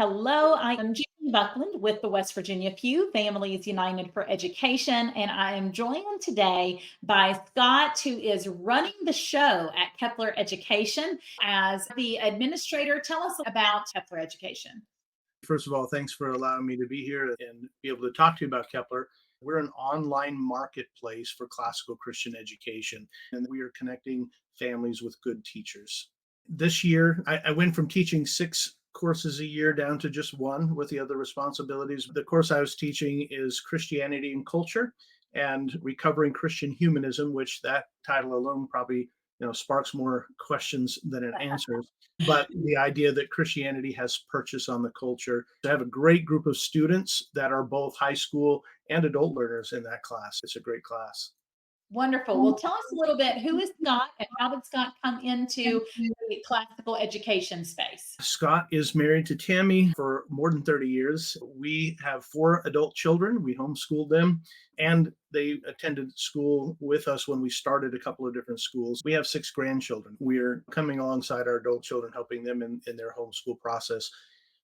Hello, I am Judy Buckland with the West Virginia Pew Families United for Education, and I am joined today by Scott, who is running the show at Kepler Education as the administrator. Tell us about Kepler Education. First of all, thanks for allowing me to be here and be able to talk to you about Kepler. We're an online marketplace for classical Christian education, and we are connecting families with good teachers. This year, I went from teaching 6 courses a year down to just one with the other responsibilities. The course I was teaching is Christianity and Culture and Recovering Christian Humanism, which that title alone probably sparks more questions than it answers. But the idea that Christianity has purchase on the culture. I have a great group of students that are both high school and adult learners in that class. It's a great class. Wonderful. Well, tell us a little bit, who is Scott and how did Scott come into the classical education space? Scott is married to Tammy for more than 30 years. We have 4 adult children. We homeschooled them, and they attended school with us when we started a couple of different schools. We have 6 grandchildren. We're coming alongside our adult children, helping them in their homeschool process.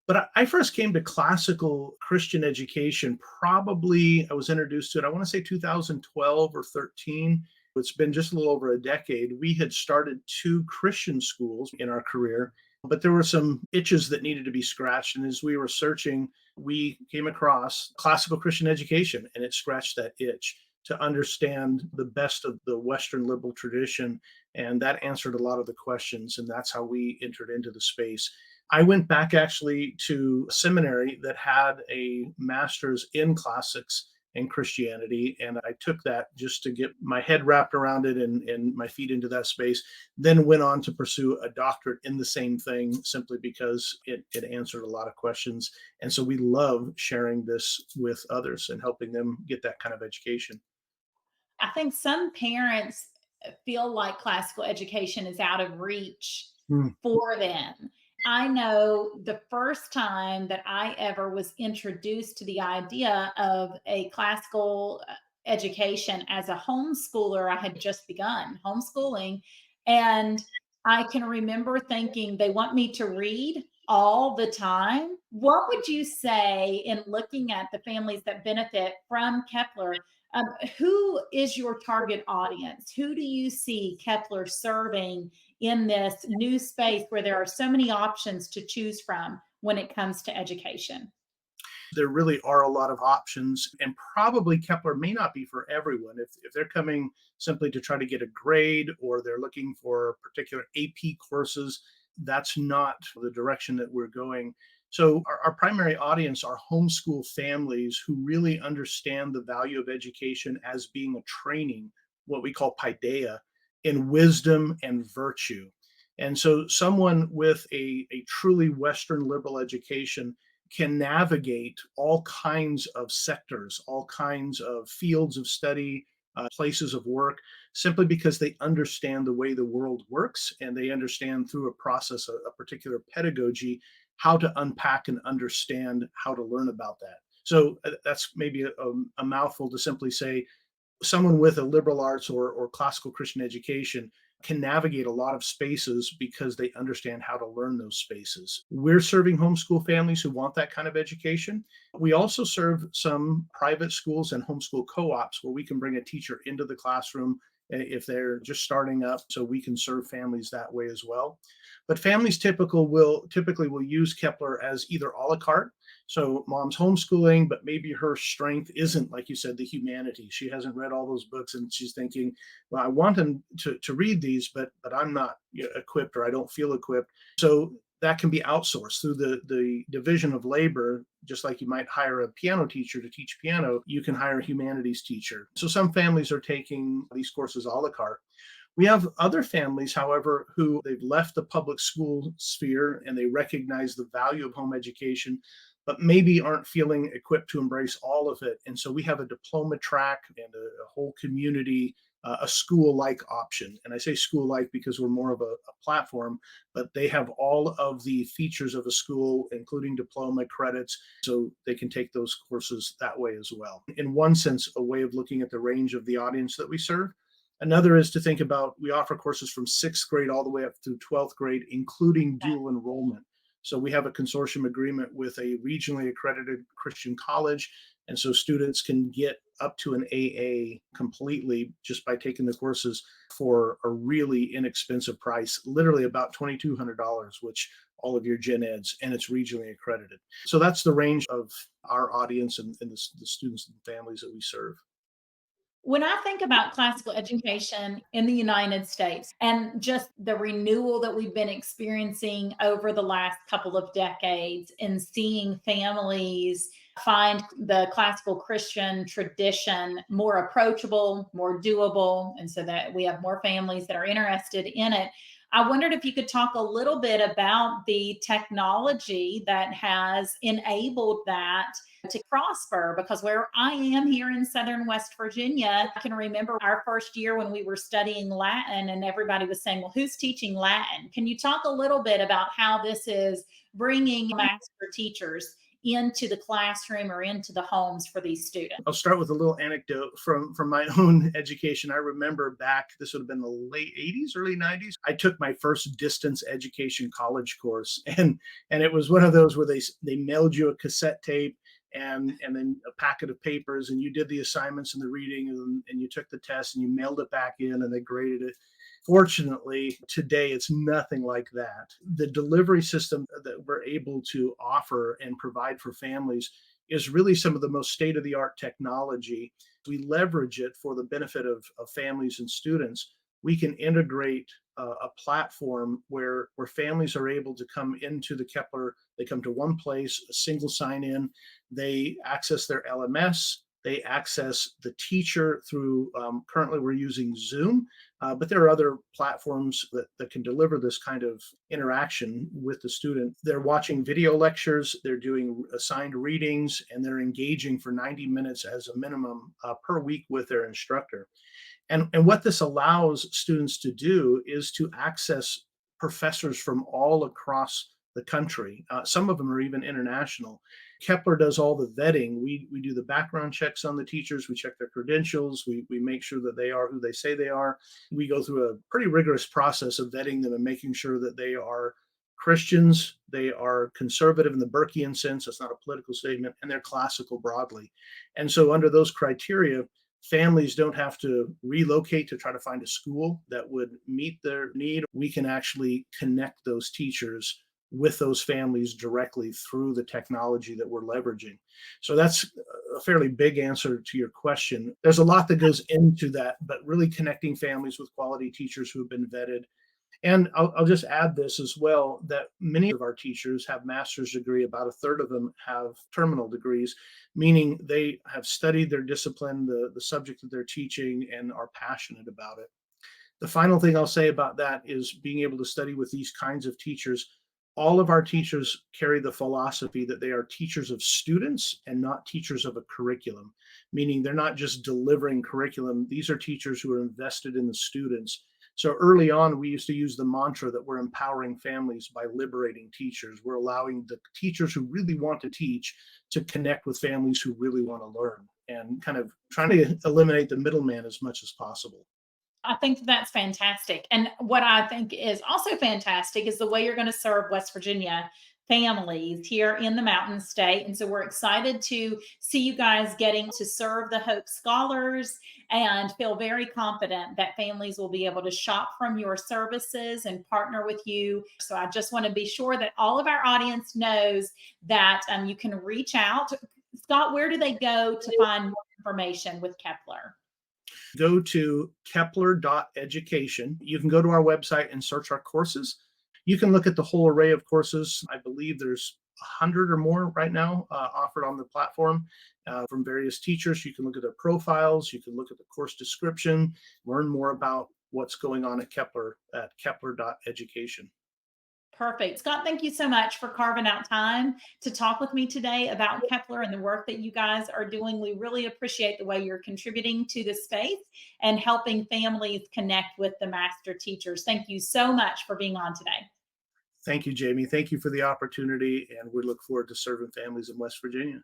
But I first came to classical Christian education, probably I was introduced to it, I want to say 2012 or 13. It's been just a little over a decade. We had started 2 Christian schools in our career, but there were some itches that needed to be scratched. And as we were searching, we came across classical Christian education, and it scratched that itch to understand the best of the Western liberal tradition. And that answered a lot of the questions. And that's how we entered into the space. I went back actually to a seminary that had a master's in classics and Christianity. And I took that just to get my head wrapped around it and my feet into that space. Then went on to pursue a doctorate in the same thing simply because it answered a lot of questions. And so we love sharing this with others and helping them get that kind of education. I think some parents feel like classical education is out of reach Hmm. for them. I know the first time that I ever was introduced to the idea of a classical education as a homeschooler, I had just begun homeschooling. And I can remember thinking they want me to read all the time. What would you say in looking at the families that benefit from Kepler? Um, who is your target audience? Who do you see Kepler serving in this new space where there are so many options to choose from when it comes to education? There really are a lot of options, and probably Kepler may not be for everyone. If they're coming simply to try to get a grade or they're looking for particular AP courses, that's not the direction that we're going. So, our primary audience are homeschool families who really understand the value of education as being a training, what we call paideia, in wisdom and virtue. And so, someone with a truly Western liberal education can navigate all kinds of sectors, all kinds of fields of study, places of work, simply because they understand the way the world works and they understand through a process, a particular pedagogy, how to unpack and understand how to learn about that. So that's maybe a mouthful to simply say someone with a liberal arts or classical Christian education can navigate a lot of spaces because they understand how to learn those spaces. We're serving homeschool families who want that kind of education. We also serve some private schools and homeschool co-ops where we can bring a teacher into the classroom if they're just starting up, so we can serve families that way as well. But families typically will use Kepler as either a la carte. So mom's homeschooling, but maybe her strength isn't, like you said, the humanities. She hasn't read all those books and she's thinking, well, I want them to read these, but I'm not equipped, or I don't feel equipped. So that can be outsourced through the division of labor. Just like you might hire a piano teacher to teach piano, you can hire a humanities teacher. So some families are taking these courses a la carte. We have other families, however, who they've left the public school sphere and they recognize the value of home education, but maybe aren't feeling equipped to embrace all of it. And so we have a diploma track and a whole community, a school like option. And I say school like because we're more of a platform, but they have all of the features of a school, including diploma credits, so they can take those courses that way as well. In one sense, a way of looking at the range of the audience that we serve. Another is to think about we offer courses from 6th grade all the way up through 12th grade, including dual enrollment. So we have a consortium agreement with a regionally accredited Christian college. And so students can get up to an AA completely just by taking the courses for a really inexpensive price, literally about $2,200, which all of your gen eds, and it's regionally accredited. So that's the range of our audience and the students and families that we serve. When I think about classical education in the United States and just the renewal that we've been experiencing over the last couple of decades in seeing families find the classical Christian tradition more approachable, more doable, and so that we have more families that are interested in it. I wondered if you could talk a little bit about the technology that has enabled that to prosper, because where I am here in Southern West Virginia, I can remember our first year when we were studying Latin and everybody was saying, well, who's teaching Latin? Can you talk a little bit about how this is bringing master teachers into the classroom or into the homes for these students? I'll start with a little anecdote from my own education. I remember back, this would have been the late 80s, early 90s. I took my first distance education college course, and it was one of those where they mailed you a cassette tape and then a packet of papers, and you did the assignments and the reading, and you took the test and you mailed it back in and they graded it. Fortunately, today it's nothing like that. The delivery system that we're able to offer and provide for families is really some of the most state of the art technology. We leverage it for the benefit of families and students. We can integrate a platform where families are able to come into the Kepler. They come to one place, a single sign in. They access their LMS. They access the teacher through, currently we're using Zoom, but there are other platforms that can deliver this kind of interaction with the student. They're watching video lectures, they're doing assigned readings, and they're engaging for 90 minutes as a minimum per week with their instructor. And what this allows students to do is to access professors from all across the country. Some of them are even international. Kepler does all the vetting. We do the background checks on the teachers. We check their credentials. We make sure that they are who they say they are. We go through a pretty rigorous process of vetting them and making sure that they are Christians, they are conservative in the Burkean sense, that's not a political statement, and they're classical broadly. And so, under those criteria, families don't have to relocate to try to find a school that would meet their need. We can actually connect those teachers with those families directly through the technology that we're leveraging. So that's a fairly big answer to your question. There's a lot that goes into that, but really connecting families with quality teachers who have been vetted. And I'll just add this as well, that many of our teachers have master's degree. About a third of them have terminal degrees, meaning they have studied their discipline, the subject that they're teaching, and are passionate about it. The final thing I'll say about that is being able to study with these kinds of teachers. All of our teachers carry the philosophy that they are teachers of students and not teachers of a curriculum, meaning they're not just delivering curriculum. These are teachers who are invested in the students. So early on, we used to use the mantra that we're empowering families by liberating teachers. We're allowing the teachers who really want to teach to connect with families who really want to learn, and kind of trying to eliminate the middleman as much as possible. I think that's fantastic. And what I think is also fantastic is the way you're going to serve West Virginia families here in the Mountain State. And so we're excited to see you guys getting to serve the Hope Scholars and feel very confident that families will be able to shop from your services and partner with you. So I just want to be sure that all of our audience knows that you can reach out. Scott, where do they go to find more information with Kepler? Go to kepler.education. You can go to our website and search our courses. You can look at the whole array of courses. I believe there's 100 or more right now offered on the platform from various teachers. You can look at their profiles. You can look at the course description, learn more about what's going on at kepler.education. Perfect. Scott, thank you so much for carving out time to talk with me today about Kepler and the work that you guys are doing. We really appreciate the way you're contributing to the space and helping families connect with the master teachers. Thank you so much for being on today. Thank you, Jamie. Thank you for the opportunity, and we look forward to serving families in West Virginia.